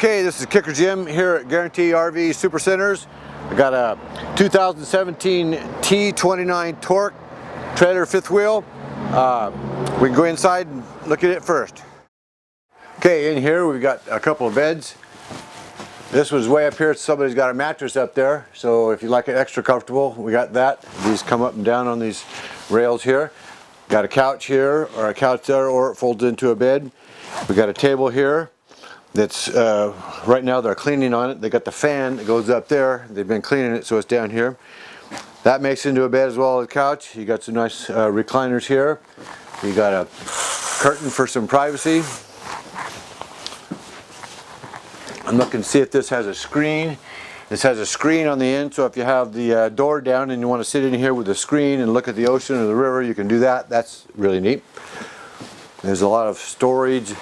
Okay, this is Kicker Jim here at Guaranty RV Super Centers. I got a 2017 T29 Torque trailer fifth wheel. We can go inside and look at it first. Okay, in here we've got a couple of beds. This was way up here, somebody's got a mattress up there, so if you like it extra comfortable, we got that. These come up and down on these rails here. Got a couch here, or a couch there, or it folds into a bed. We got a table here. That's right now they're cleaning on it. They got the fan that goes up there. They've been cleaning it, so it's down here. That makes into a bed as well as a couch. You got some nice recliners here. You got a curtain for some privacy. I'm looking to see if this has a screen. This has a screen on the end, so if you have the door down and you want to sit in here with a screen and look at the ocean or the river, you can do that. That's really neat. There's a lot of storage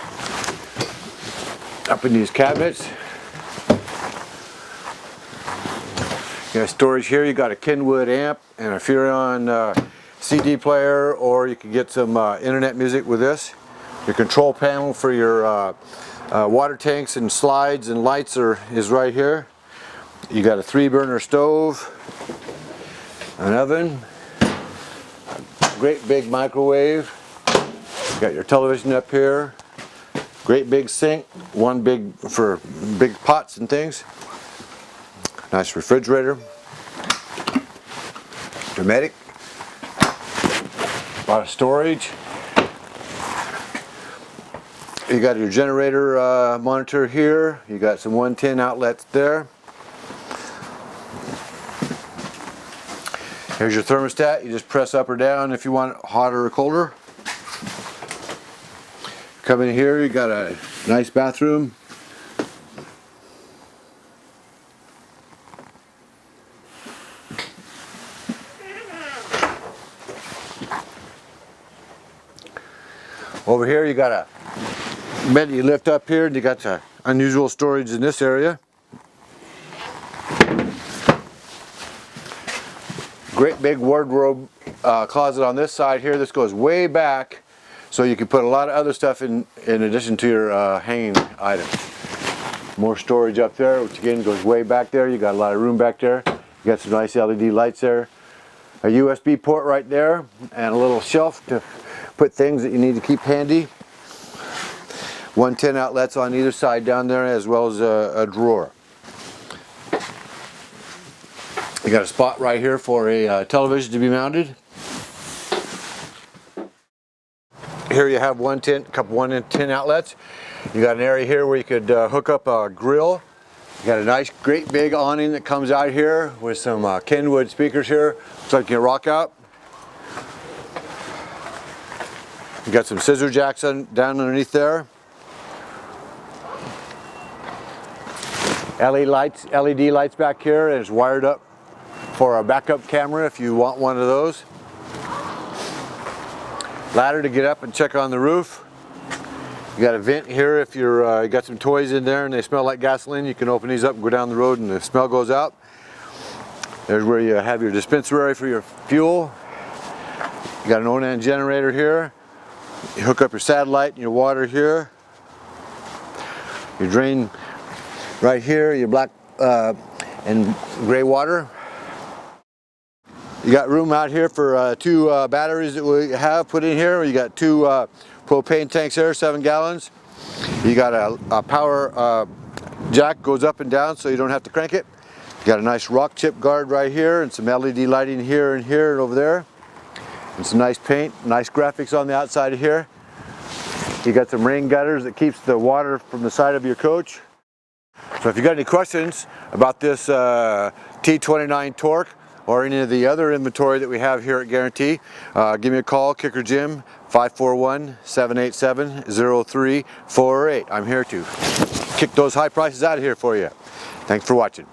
up in these cabinets. You got storage here. You got a Kenwood amp and a Furrion CD player, or you can get some internet music with this. Your control panel for your water tanks and slides and lights is right here. You got a 3-burner stove, an oven, a great big microwave. You got your television up here. Great big sink, one big for big pots and things. Nice refrigerator. Dramatic. A lot of storage. You got your generator monitor here. You got some 110 outlets there. Here's your thermostat. You just press up or down if you want it hotter or colder. Come in here, you got a nice bathroom. Over here you got a bed you lift up here, and you got the unusual storage in this area. Great big wardrobe closet on this side here. This goes way back, so you can put a lot of other stuff in addition to your hanging items. More storage up there, which again goes way back there. You got a lot of room back there. You got some nice LED lights there. A USB port right there, and a little shelf to put things that you need to keep handy. 110 outlets on either side down there, as well as a drawer. You got a spot right here for a television to be mounted. Here you have a couple 110 outlets. You got an area here where you could hook up a grill. You got a nice, great big awning that comes out here with some Kenwood speakers here. Looks like you can rock out. You got some scissor jacks down underneath there. LED lights back here, and it's wired up for a backup camera if you want one of those. Ladder to get up and check on the roof. You got a vent here if you got some toys in there and they smell like gasoline. You can open these up and go down the road and the smell goes out. There's where you have your dispensary for your fuel. You got an Onan generator here. You hook up your satellite and your water here. Your drain right here, your black and gray water. You got room out here for 2 batteries that we have put in here. You got 2 propane tanks there, 7 gallons. You got a power jack, goes up and down so you don't have to crank it. You got a nice rock chip guard right here, and some LED lighting here and here and over there. And some nice paint, nice graphics on the outside of here. You got some rain gutters that keeps the water from the side of your coach. So if you got any questions about this T29 Torque, or any of the other inventory that we have here at Guaranty, give me a call, Kicker Jim, 541-787-0348. I'm here to kick those high prices out of here for you. Thanks for watching.